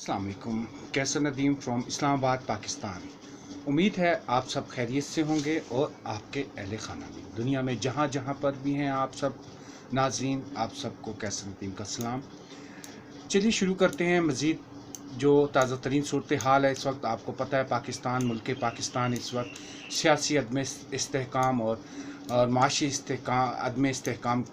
अस्सलाम वालेकुम। कैसर नदीम फ्रॉम इस्लामाबाद पाकिस्तान। उम्मीद है आप सब खैरियत से होंगे और आपके अहले खाना भी। दुनिया में जहाँ जहाँ पर भी हैं आप सब नाज़रीन, आप सबको कैसर नदीम का सलाम। चलिए शुरू करते हैं। मज़ीद जो ताज़ा तरीन सूरत हाल है इस वक्त, आपको पता है पाकिस्तान, मुल्क पाकिस्तान इस वक्त सियासी अदम इस्तेहकाम और माशी अदम इस्तेहकाम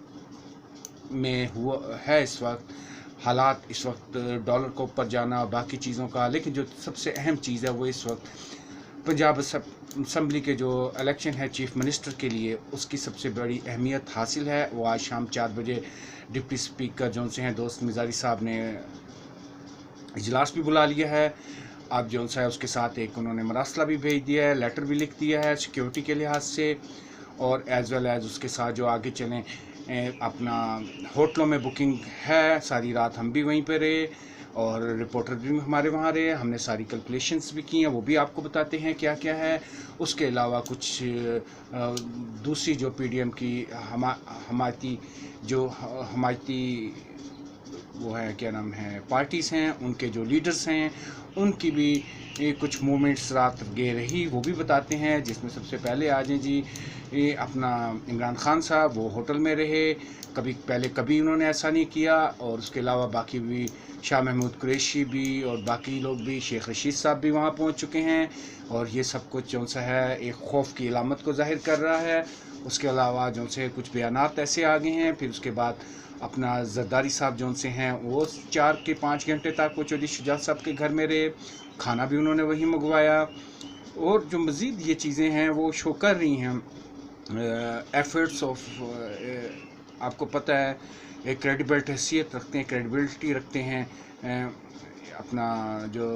में हुआ है। इस वक्त हालात, इस वक्त डॉलर को ऊपर जाना और बाकी चीज़ों का, लेकिन जो सबसे अहम चीज़ है वो इस वक्त पंजाब असम्बली के जो इलेक्शन है चीफ मिनिस्टर के लिए, उसकी सबसे बड़ी अहमियत हासिल है। वो आज शाम 4 बजे डिप्टी स्पीकर जो से हैं दोस्त मिजारी साहब ने इजलास भी बुला लिया है। अब जो सा है उसके साथ एक उन्होंने मरासला भी भेज दिया है, लेटर भी लिख दिया है सिक्योरिटी के लिहाज से, और एज़ वेल एज़ उसके साथ जो आगे चलें अपना होटलों में बुकिंग है। सारी रात हम भी वहीं पे रहे और रिपोर्टर भी हमारे वहाँ रहे। हमने सारी कैलकुलेशंस भी की हैं, वो भी आपको बताते हैं क्या क्या है। उसके अलावा कुछ दूसरी जो पीडीएम की हमायती वो है, क्या नाम है, पार्टीज़ हैं, उनके जो लीडर्स हैं, उनकी भी कुछ मूवमेंट्स रात गे रही, वो भी बताते हैं। जिसमें सबसे पहले आ जाए जी अपना इमरान खान साहब, वो होटल में रहे, कभी उन्होंने ऐसा नहीं किया। और उसके अलावा बाकी भी शाह महमूद कुरैशी भी और बाकी लोग भी, शेख रशीद साहब भी वहाँ पहुँच चुके हैं। और ये सब कुछ जो सा है एक खौफ की इलामत को ज़ाहिर कर रहा है। उसके अलावा जो से कुछ बयानात ऐसे आ गए हैं। फिर उसके बाद अपना जरदारी साहब जो से हैं वो 4 के 5 घंटे तक वो चौधरी शुजात साहब के घर में रहे, खाना भी उन्होंने वहीं मंगवाया। और जो मज़ीद ये चीज़ें हैं वो शो कर रही हैं एफर्ट्स ऑफ, आपको पता है एक क्रेडिबिलिटी रखते हैं अपना जो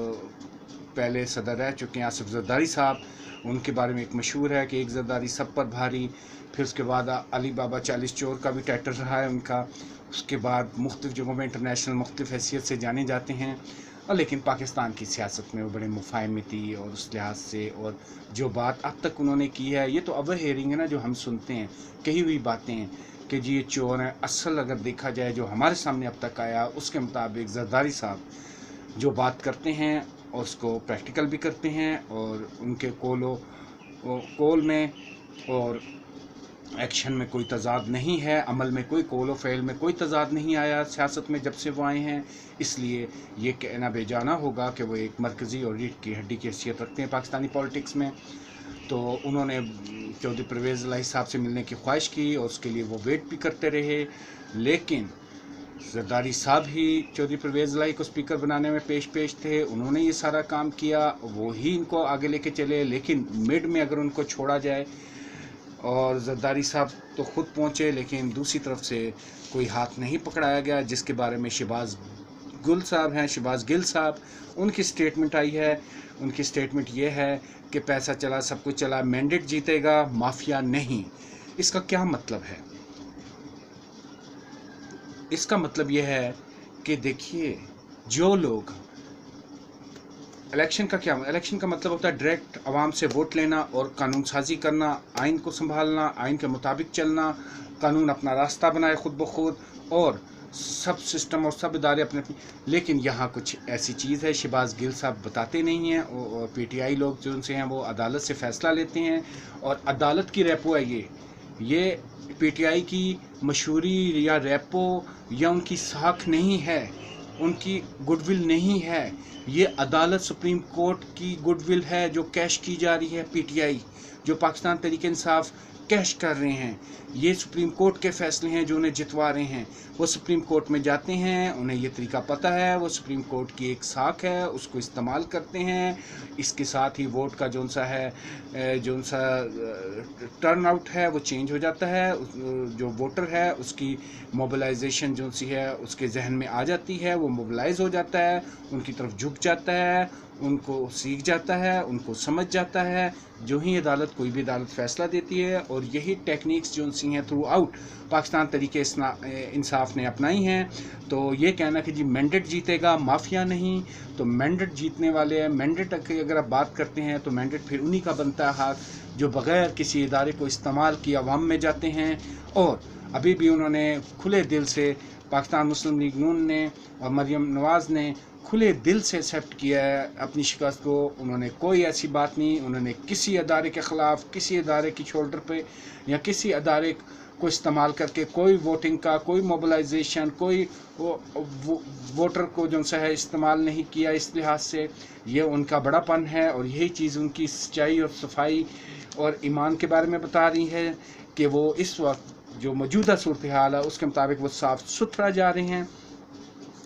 पहले सदर रह चुके हैं आसिफ जरदारी साहब, उनके बारे में एक मशहूर है कि एक जरदारी सब पर भारी। फिर उसके बाद अली बाबा 40 चोर का भी टाइटल रहा है उनका। उसके बाद मुख्तलिफ जगहों में इंटरनेशनल मुख्तलिफ हैसियत से जाने जाते हैं। और लेकिन पाकिस्तान की सियासत में वो बड़े मुफाहमती और उस लिहाज से, और जो बात अब तक उन्होंने की है, ये तो ओवर हेयरिंग है ना, जो हम सुनते हैं कही हुई बातें हैं कि जी ये चोर हैं। असल अगर देखा जाए जो हमारे सामने अब तक आया, उसके मुताबिक जरदारी साहब जो बात करते हैं और उसको प्रैक्टिकल भी करते हैं, और उनके कॉल में और एक्शन में कोई तजाद नहीं है, अमल में कोई कौल व फ़ेल में कोई तजाद नहीं आया सियासत में जब से वो आए हैं। इसलिए ये कहना बेजाना होगा कि वो एक मरकज़ी और रीढ़ की हड्डी की हैसियत रखते हैं पाकिस्तानी पॉलिटिक्स में। तो उन्होंने चौधरी परवेज़ इलाही साहब से मिलने की ख्वाहिश की और उसके लिए वो वेट भी करते रहे, लेकिन जरदारी साहब ही चौधरी परवेज़ इलाही को स्पीकर बनाने में पेश थे। उन्होंने ये सारा काम किया, वो ही इनको आगे लेके चले। लेकिन मिड में अगर उनको छोड़ा जाए, और जरदारी साहब तो ख़ुद पहुँचे लेकिन दूसरी तरफ से कोई हाथ नहीं पकड़ाया गया, जिसके बारे में शहबाज गिल साहब, उनकी स्टेटमेंट आई है। उनकी स्टेटमेंट ये है कि पैसा चला, सब कुछ चला, मैंडेट जीतेगा, माफिया नहीं। इसका क्या मतलब है? इसका मतलब ये है कि देखिए, जो लोग इलेक्शन का मतलब होता है डायरेक्ट आवाम से वोट लेना और कानून साजी करना, आइन को संभालना, आइन के मुताबिक चलना, कानून अपना रास्ता बनाए खुद ब खुद, और सब सिस्टम और सब इदारे अपने। लेकिन यहाँ कुछ ऐसी चीज़ है, शहबाज गिल साहब बताते नहीं हैं, और पीटीआई लोग जो उनसे हैं वो अदालत से फ़ैसला लेते हैं, और अदालत की रेपो है ये पीटीआई की मशहूरी या रेपो या उनकी साख नहीं है, उनकी गुडविल नहीं है। ये अदालत सुप्रीम कोर्ट की गुडविल है जो कैश की जा रही है। पीटीआई जो पाकिस्तान तहरीक इंसाफ कैश कर रहे हैं, ये सुप्रीम कोर्ट के फैसले हैं जो उन्हें जितवा रहे हैं। वो सुप्रीम कोर्ट में जाते हैं, उन्हें ये तरीका पता है, वो सुप्रीम कोर्ट की एक साख है, उसको इस्तेमाल करते हैं। इसके साथ ही वोट का जो सा टर्न आउट है वो चेंज हो जाता है। जो वोटर है उसकी मोबिलाइजेशन जो सी है उसके जहन में आ जाती है, वो मोबिलाइज हो जाता है, उनकी तरफ झुक जाता है, उनको सीख जाता है, उनको समझ जाता है। जो ही कोई भी अदालत फ़ैसला देती है, और यही टेक्निक्स जो सी हैं थ्रू आउट पाकिस्तान तरीके इंसाफ ने अपनाई हैं। तो ये कहना कि जी मैंडेट जीतेगा, माफिया नहीं, तो मैंडेट जीतने वाले हैं। मैंडेट की अगर आप बात करते हैं तो मैंडेट फिर उन्हीं का बनता है हाथ जो बग़ैर किसी इदारे को इस्तेमाल किए अवाम में जाते हैं और ابھی بھی انہوں نے کھلے دل سے، پاکستان مسلم لیگ نون نے اور مریم نواز نے کھلے دل سے ایکسیپٹ کیا ہے اپنی شکست کو. انہوں نے کوئی ایسی بات نہیں، انہوں نے کسی ادارے کے خلاف، کسی ادارے کی شولڈر پہ یا کسی ادارے کو استعمال کر کے کوئی ووٹنگ کا، کوئی موبلائزیشن، کوئی ووٹر کو جو ہے استعمال نہیں کیا. اس لحاظ سے یہ ان کا بڑا پن ہے، اور یہی چیز ان کی سچائی اور صفائی اور ایمان کے بارے میں بتا رہی ہے کہ وہ اس وقت جو موجودہ صورتحال ہے اس کے مطابق وہ صاف ستھرا جا رہے ہیں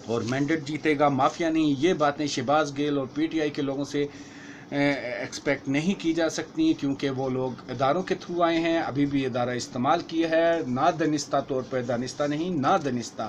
اور مینڈیٹ جیتے گا، مافیا نہیں. یہ باتیں شہباز گیل اور پی ٹی آئی کے لوگوں سے ایکسپیکٹ نہیں کی جا سکتی، کیونکہ وہ لوگ اداروں کے تھرو آئے ہیں. ابھی بھی ادارہ استعمال کیا ہے، نہ دانستہ طور پر، دانستہ نہیں، نہ دانستہ.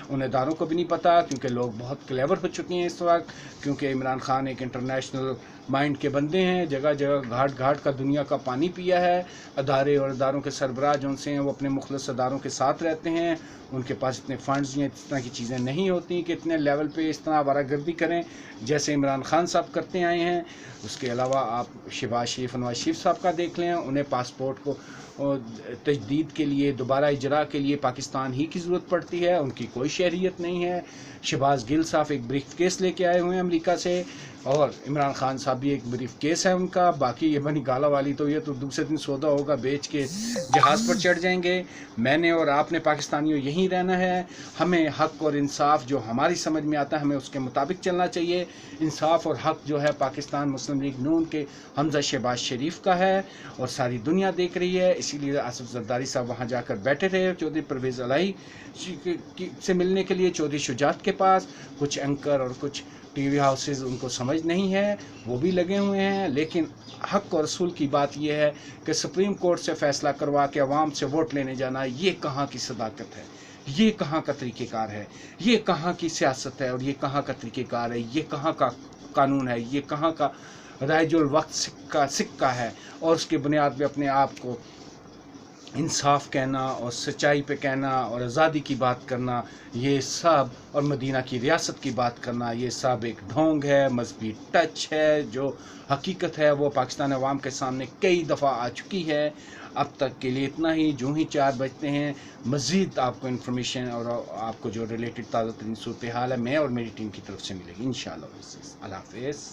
ان اداروں کو بھی نہیں پتہ، کیونکہ لوگ بہت کلیور ہو چکے ہیں اس وقت، کیونکہ عمران خان ایک انٹرنیشنل مائنڈ کے بندے ہیں. جگہ جگہ گھاٹ گھاٹ کا دنیا کا پانی پیا ہے. ادارے اور اداروں کے سربراہ جو سے ہیں وہ اپنے مخلص اداروں کے ساتھ رہتے ہیں. ان کے پاس اتنے فنڈز ہیں، اس طرح کی چیزیں نہیں ہوتی کہ اتنے لیول پہ اس طرح آوارہ گردی کریں جیسے عمران خان صاحب کرتے آئے ہیں. اس کے علاوہ آپ شہباز شریف، نواز شریف صاحب کا دیکھ لیں، انہیں پاسپورٹ کو تجدید کے لیے، دوبارہ اجرا کے لیے پاکستان ہی کی ضرورت پڑتی ہے، ان کی کوئی شہریت نہیں ہے. شہباز گل صاحب ایک بریف کیس لے کے آئے ہوئے ہیں امریکہ سے، اور عمران خان صاحب بھی ایک بریف کیس ہے ان کا. باقی یہ بنی گالا والی تو یہ تو دوسرے دن سودا ہوگا، بیچ کے جہاز پر چڑھ جائیں گے. میں نے اور آپ نے پاکستانیوں یہیں رہنا ہے. ہمیں حق اور انصاف جو ہماری سمجھ میں آتا ہے ہمیں اس کے مطابق چلنا چاہیے. انصاف اور حق جو ہے پاکستان مسلم لیگ نون کے حمزہ شہباز شریف کا ہے، اور ساری دنیا دیکھ رہی ہے. اسی لیے آصف زرداری صاحب وہاں جا کر بیٹھے رہے چودھری پرویز الہی سے ملنے کے لیے، چودھری شجاعت کے پاس. کچھ اینکر اور کچھ ٹی وی ہاؤسز ان کو سمجھ نہیں ہے، وہ بھی لگے ہوئے ہیں. لیکن حق اور رسول کی بات یہ ہے کہ سپریم کورٹ سے فیصلہ کروا کے عوام سے ووٹ لینے جانا، یہ کہاں کی صداقت ہے، یہ کہاں کا طریقہ کار ہے، یہ کہاں کی سیاست ہے، اور یہ کہاں کا طریقہ کار ہے، یہ کہاں کا قانون ہے، یہ کہاں کا رائج الوقت سکہ ہے. اور اس کے بنیاد پہ اپنے آپ کو انصاف کہنا اور سچائی پہ کہنا اور آزادی کی بات کرنا، یہ سب، اور مدینہ کی ریاست کی بات کرنا، یہ سب ایک ڈھونگ ہے، مذہبی ٹچ ہے. جو حقیقت ہے وہ پاکستان عوام کے سامنے کئی دفعہ آ چکی ہے. اب تک کے لیے اتنا ہی. جو ہی 4 بجتے ہیں مزید آپ کو انفارمیشن اور آپ کو جو ریلیٹڈ تازہ ترین صورتحال ہے میں اور میری ٹیم کی طرف سے ملے گی انشاءاللہ. اللہ حافظ.